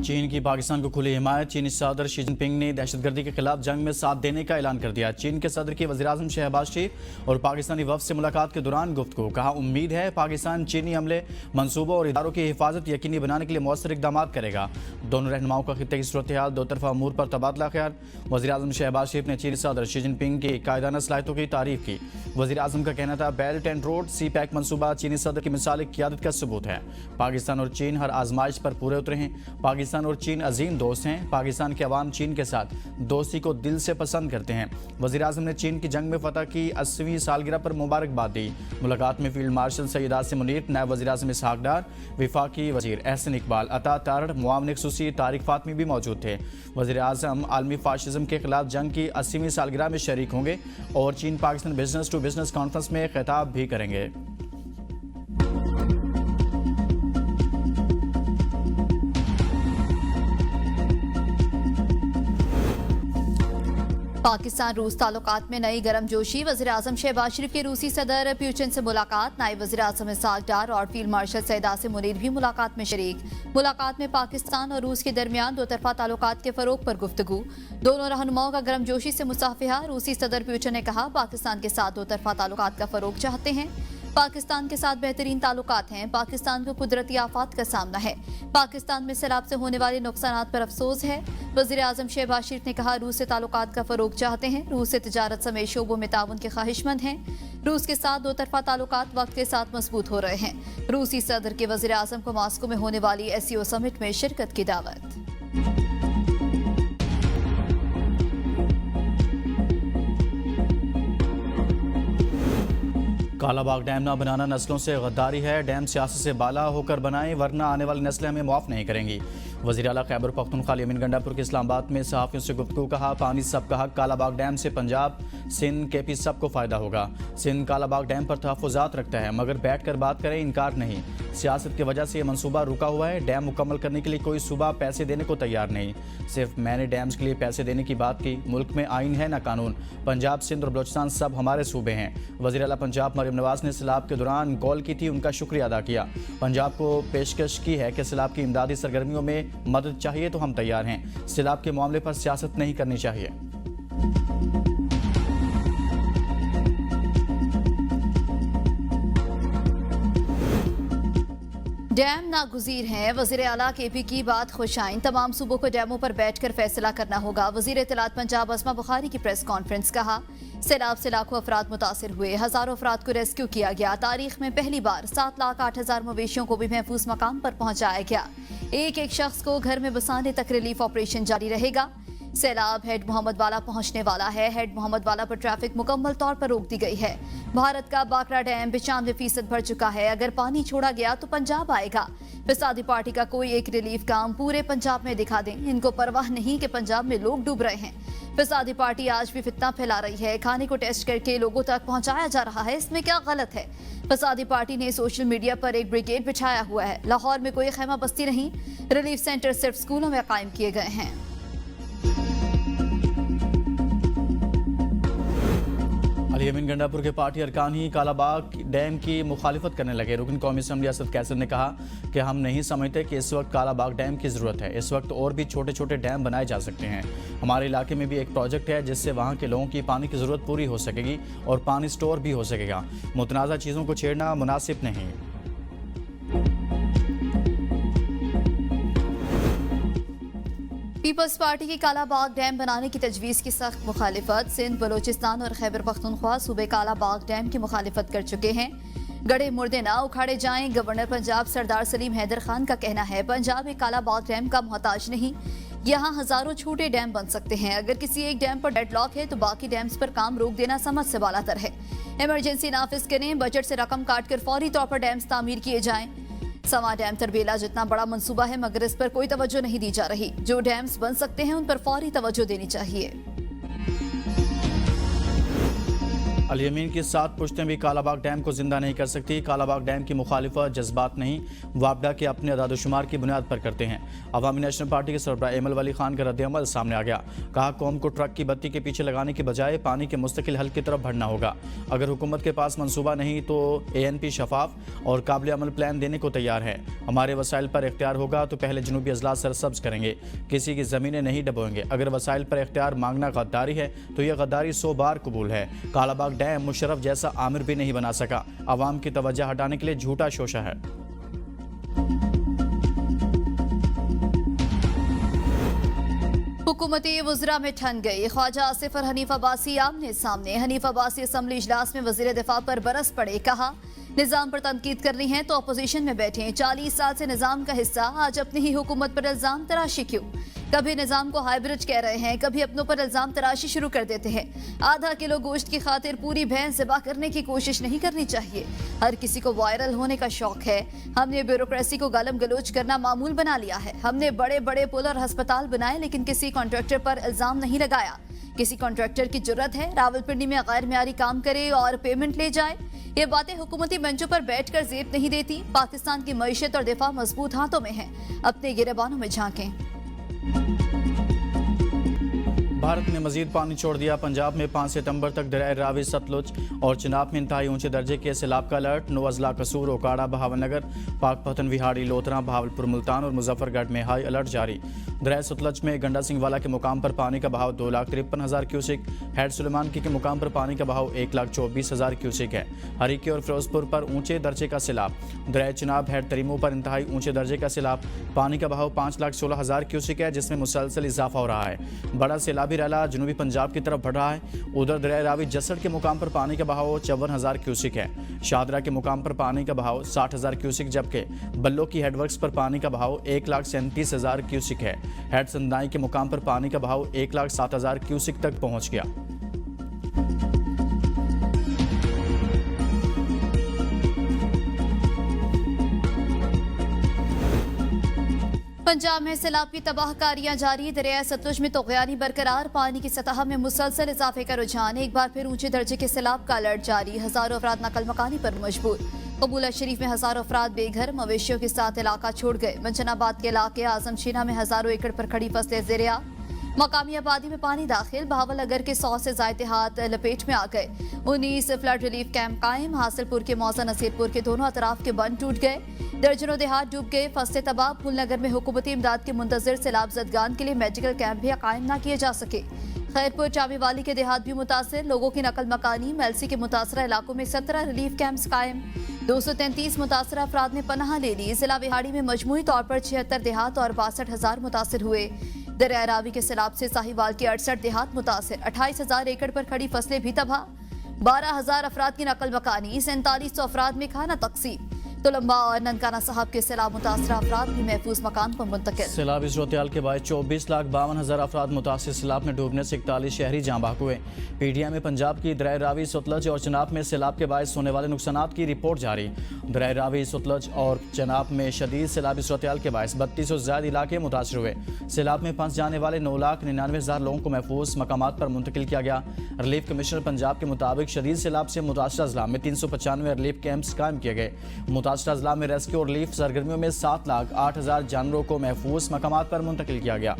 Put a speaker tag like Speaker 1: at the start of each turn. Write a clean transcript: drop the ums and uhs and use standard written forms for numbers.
Speaker 1: चीन की पाकिस्तान को खुली हिमायत। चीनी सदर शी जिनपिंग ने दहशतगर्दी के खिलाफ जंग में साथ देने का ऐलान कर दिया। चीन के सदर की वज़ीर-ए-आज़म शहबाज शरीफ और पाकिस्तानी वफ़द से मुलाकात के दौरान गुफ्तगू। कहा, उम्मीद है पाकिस्तान चीनी हमले, मनसूबों और इदारों की हिफाजत यकीनी बनाने के लिए मौसर इक़दाम करेगा। दोनों रहनुमाओं का खित्ते की सूरत हाल, दो तरफा अमूर पर तबादला ख्याल। वज़ीर-ए-आज़म शहबाज शरीफ ने चीनी सदर शी जिनपिंग की कायदाना सलाहियतों की तारीफ की। वज़ीर-ए-आज़म का कहना था, belt and road CPEC मनसूबा चीनी सदर की मिसाल क़ियादत का सबूत है। पाकिस्तान और चीन हर आजमाइश पर पूरे उतरे हैं। पाकिस्तान और चीन अजीम दोस्त हैं। पाकिस्तान के अवाम चीन के साथ दोस्ती को दिल से पसंद करते हैं। वज़ीर-ए-आज़म ने चीन की जंग में फतह की 80वीं सालगिरह पर मुबारकबाद दी। मुलाकात में फील्ड मार्शल सैयद आसिम मुनीर, नायब वज़ीर-ए-आज़म इसहाक डार, वफाकी वज़ीर एहसन इकबाल, अता तारड़, मुआविन ख़ुसूसी तारिक फातमी भी मौजूद थे। वज़ीर-ए-आज़म आलमी फाशिज़म के खिलाफ जंग की 80वीं सालगिरह में शरीक होंगे और चीन Pakistan business to business conference में खिताब भी करेंगे।
Speaker 2: पाकिस्तान रूस ताल्लुकात में नई गर्मजोशी। वज़ीर-ए-आज़म शहबाज शरीफ के रूसी सदर प्यूचिन से मुलाकात। नायब वज़ीर-ए-आज़म इसहाक डार और फील्ड मार्शल सैयद आसिम मुनीर भी मुलाकात में शरीक। मुलाकात में पाकिस्तान और रूस के दरमियान दो तरफा ताल्लुकात के फरोग पर गुफ्तगू। दोनों रहनुमाओं का गर्मजोशी से मुसाफिहा। रूसी सदर प्यूचिन ने कहा, पाकिस्तान के साथ दो तरफा ताल्लुकात का फरोग चाहते हैं। पाकिस्तान के साथ बेहतरीन ताल्लुकात हैं। पाकिस्तान को कुदरती आफात का सामना है। पाकिस्तान में सैलाब से होने वाले नुकसानात पर अफसोस है। वज़ीर-ए-आज़म शहबाज शरीफ ने कहा, रूस से ताल्लुकात का फरोग चाहते हैं। रूस से तिजारत समेत शोबों में ताउन के ख्वाहिशमंद हैं। रूस के साथ दो तरफा ताल्लुकात वक्त के साथ मजबूत हो रहे हैं। रूसी सदर के वज़ीर-ए-आज़म को मॉस्को में होने वाली SCO समिट में शिरकत की दावत।
Speaker 1: कालाबाग डैम ना बनाना नस्लों से गद्दारी है। डैम सियासत से बाला होकर बनाएं, वरना आने वाली नस्लें हमें माफ़ नहीं करेंगी। वज़ीर आला खैबर पख्तूनख्वा यमीन गंडापुर के इस्लामाबाद में सहाफ़ियों से गुफ्तगू। कहा, पानी सबका हक। कालाबाग डैम से पंजाब, सिंध, KP सबको फ़ायदा होगा। सिंध कालाबाग डैम पर तहफ़्फ़ुज़ात रखता है, मगर बैठ कर बात करें, इनकार नहीं। सियासत की वजह से ये मनसूबा रुका हुआ है। डैम मुकम्मल करने के लिए कोई सूबा पैसे देने को तैयार नहीं। सिर्फ मैंने डैम्स के लिए पैसे देने की बात की। मुल्क में आइन है ना कानून। पंजाब, सिंध और बलोचिस्तान सब हमारे सूबे हैं। वज़ीर आला पंजाब मरियम नवाज ने सैलाब के दौरान कॉल की थी, उनका शुक्रिया अदा किया। पंजाब को पेशकश की है कि सैलाब की इमदादी सरगर्मियों में मदद चाहिए तो हम तैयार हैं। सैलाब के मामले पर सियासत नहीं करनी चाहिए।
Speaker 2: डैम नागुज़ीर हैं। वज़ीर आला KP की बात खुश आइन। तमाम सूबों को डैमों पर बैठकर फैसला करना होगा। वज़ीर इत्तलात पंजाब अस्मा बुखारी की प्रेस कॉन्फ्रेंस। कहा, सैलाब से लाखों अफराद मुतासिर हुए, हज़ारों अफराद को रेस्क्यू किया गया। तारीख में पहली बार 7,08,000 मवेशियों को भी महफूज मकाम पर पहुंचाया गया। एक एक शख्स को घर में बसाने तक रिलीफ ऑपरेशन जारी रहेगा। सैलाब हेड मोहम्मद वाला पहुंचने वाला है। हेड मोहम्मद वाला पर ट्रैफिक मुकम्मल तौर पर रोक दी गई है। भारत का बाकरा डैम 95% भर चुका है। अगर पानी छोड़ा गया तो पंजाब आएगा। फिसादी पार्टी का कोई एक रिलीफ काम पूरे पंजाब में दिखा दें। इनको परवाह नहीं कि पंजाब में लोग डूब रहे हैं। फिसादी पार्टी आज भी फितना फैला रही है। खाने को टेस्ट करके लोगों तक पहुंचाया जा रहा है, इसमें क्या गलत है? फिसादी पार्टी ने सोशल मीडिया पर एक ब्रिगेड बिछाया हुआ है। लाहौर में कोई खैमा बस्ती नहीं, रिलीफ सेंटर सिर्फ स्कूलों में कायम किए गए हैं।
Speaker 1: यमीन गंडापुर के पार्टी अरकान ही कालाबाग डैम की मुखालिफत करने लगे। रुकन कौमी असम्बली असद कैसर ने कहा कि हम नहीं समझते कि इस वक्त कालाबाग डैम की ज़रूरत है। इस वक्त और भी छोटे छोटे डैम बनाए जा सकते हैं। हमारे इलाके में भी एक प्रोजेक्ट है जिससे वहाँ के लोगों की पानी की ज़रूरत पूरी हो सकेगी और पानी स्टोर भी हो सकेगा। मुतनाज़ा चीज़ों को छेड़ना मुनासिब नहीं।
Speaker 2: पीपल्स पार्टी की कालाबाग डैम बनाने की तजवीज़ की सख्त मुखालिफत। सिंध, बलोचिस्तान और खैबर पख्तूनख्वा सूबे कालाबाग डैम की मुखालिफत कर चुके हैं। गड़े मुर्दे ना उखाड़े जाएं। गवर्नर पंजाब सरदार सलीम हैदर खान का कहना है, पंजाब एक कालाबाग डैम का मोहताज नहीं। यहाँ हजारों छोटे डैम बन सकते हैं। अगर किसी एक डैम पर डेडलॉक है तो बाकी डैम्स पर काम रोक देना समझ से बालातर है। इमरजेंसी नाफिज करें, बजट से रकम काट कर फौरी तौर पर डैम्स तामीर किए जाएं। सवा डैम तरबेला जितना बड़ा मंसूबा है, मगर इस पर कोई तवज्जो नहीं दी जा रही। जो डैम्स बन सकते हैं उन पर फौरी तवज्जो देनी चाहिए।
Speaker 1: अल-यमीन की 7 पुश्तें भी कालाबाग डैम को जिंदा नहीं कर सकती। कालाबाग डैम की मुखालिफत जज्बात नहीं, वापडा के अपने अदादुशुमार की बुनियाद पर करते हैं। अवामी नेशनल पार्टी के सरबराह एमल वली खान का रद्द-ए-अमल सामने आ गया। कहा, कौम को ट्रक की बत्ती के पीछे लगाने के बजाय पानी के मुस्तकिल हल की तरफ बढ़ना होगा। अगर हुकूमत के पास मंसूबा नहीं तो ANP शफाफ और काबिल अमल प्लान देने को तैयार है। हमारे वसाइल पर इख्तियार होगा तो पहले जनूबी अजला सरसब्ज करेंगे, किसी की ज़मीनें नहीं डबोएंगे। अगर वसाइल पर इख्तियार मांगना गद्दारी है तो यह गद्दारी 100 बार कबूल है। कालाबाग डैम मुशर्रफ जैसा आमिर भी नहीं बना सका। आवाम की तवज्जो हटाने के लिए झूठा शोशा है।
Speaker 2: हुकूमती वज़रा में ठन गई। ख्वाजा आसिफ और हनीफ अब्बासी आमने सामने। हनीफ अब्बासी असम्बली इजलास में वज़ीर दिफा पर बरस पड़े। कहा, निज़ाम पर तनकीद करनी है तो अपोजिशन में बैठें। 40 साल से निज़ाम का हिस्सा, आज अपनी ही हुकूमत पर इल्ज़ाम तराशी क्यों? कभी निज़ाम को हाइब्रिड कह रहे हैं, कभी अपनों पर इल्ज़ाम तराशी शुरू कर देते हैं। आधा किलो गोश्त की खातिर पूरी भैंस ज़िबा करने की कोशिश नहीं करनी चाहिए। हर किसी को वायरल होने का शौक है। हमने ब्यूरोक्रेसी को गालम गलोच करना मामूल बना लिया है। हमने बड़े बड़े पुल और अस्पताल बनाए लेकिन किसी कॉन्ट्रैक्टर पर इल्ज़ाम नहीं लगाया। किसी कॉन्ट्रैक्टर की जुर्रत है रावलपिंडी में गैर मेयारी काम करे और पेमेंट ले जाए? ये बातें हुकूमती मंचों पर बैठकर जेब नहीं देती। पाकिस्तान की मईशत और दिफा मजबूत हाथों में है, अपने गिरेबानों में झांकें।
Speaker 1: भारत ने मजीद पानी छोड़ दिया। पंजाब में 5 सितंबर तक दरिया रावी, सतलुज और चिनाब में इंतहाई ऊंचे दर्जे के सैलाब का अलर्ट। 9 अजला कसूर, ओकाड़ा, बहावलनगर, पाकपतन, विहाड़ी, लोथरा, बहावलपुर, मुल्तान और मुजफ्फरगढ़ में हाई अलर्ट जारी। दरिया सतलुज में गंडा सिंह वाला के मुकाम पर पानी का बहाव 2,53,000 क्यूसिक, हेड सुलेमान की के मुकाम पर पानी का बहाव 1,24,000 क्यूसिक है। हरीके और फिरोजपुर पर ऊंचे दर्जे का सैलाब। दरिया चिनाब, हेड तरीमो पर इंतहाई ऊंचे दर्जे का सैलाब। पानी का बहाव 5,16,000 क्यूसिक है, जिसमें मुसलसल इजाफा हो रहा है। बड़ा सैलाबी रैला जनूबी पंजाब की तरफ बढ़ रहा है। उधर दरिया रावी जसड़ के मुकाम पर पानी का बहाव 54,000 क्यूसिक है। शादरा के मुकाम पर पानी का बहाव 60,000 क्यूसिक, जबकि बल्लो की हेडवर्क्स पर पानी का बहाव 1,37,000 क्यूसिक है। हेड संदाई के मुकाम पर पानी का बहाव 1,07,000 क्यूसिक तक पहुंच गया।
Speaker 2: पंजाब में सैलाब की तबाहकारियां जारी। दरिया सतलुज में तोगयानी बरकरार। पानी की सतह में मुसलसल इजाफे का रुझान। एक बार फिर ऊंचे दर्जे के सैलाब का अलर्ट जारी। हजारों अफराद नकल मकानी पर मजबूर। कबूला शरीफ में हजारों अफराद बेघर, मवेशियों के साथ इलाका छोड़ गए। मंचनाबाद के इलाके आजमशीना में हजारों एकड़ पर खड़ी फसलें ज़ेरिया। मकामी आबादी में पानी दाखिल। बहावलनगर के 100 से ज्यादा देहात लपेट में आ गए। 19 फ्लड रिलीफ कैंप कायम। हासिलपुर के मौजा नसीरपुर के दोनों अतराफ के बंद टूट गए। दर्जनों देहात डूब गए, फसलें तबाह। फूलनगर में हुकूमती इमदाद के मुंतजर सैलाब जदगान के लिए मेडिकल कैंप भी कायम न किए जा सके। खैरपुर चामीवाली के देहात भी मुतासर, लोगों की नकल मकानी। मेलसी के मुतासरा इलाकों में 17 रिलीफ कैंप्स कायम। 233 मुतासरा अफराद ने पनाह ले ली। जिला विहाड़ी में मजमूई तौर पर 76 देहात और 62,000 मुतासर हुए। दरिया रावी के सैलाब से साहिवाल के 68 देहात मुतासर। 28,000 एकड़ पर खड़ी फसलें भी तबाह। 12,000 अफराद की नकल मकानी। 4700 अफराद में खाना तकसीम। तुलंबा और ननकाना साहब के सैलाब मुतासरा अफराद भी महफूज मकान पर मुंतकिल।
Speaker 1: सैलाबी सूरत-ए-हाल के बाद 24,52,000 अफराद मुतासिर। सैलाब में डूबने से 41 शहरी जाँ बहक हुए। PTI में पंजाब की दरिया रावी, सतलज और चनाब में सैलाब के बायस होने वाले नुकसानात की रिपोर्ट जारी। दरिया रावी, सतलज और चनाब में शदीद सैलाबी सूरत-ए-हाल के बायस 32 से ज्यादा इलाके मुतासर हुए। सैलाब में फंस जाने वाले 9,99,000 लोगों को महफूज मकामात पर मुंतकिल किया गया। रिलीफ कमिश्नर पंजाब के मुताबिक शदीद सैलाब से मुतासरा अजला में 395 रिलीफ कैंप्स कायम किए गए। मुतासरा अजला में रेस्क्यू और रिलीफ सरगर्मियों में 7,08,000 जानवरों को महफूज मकामात पर मुंतकिल किया गया।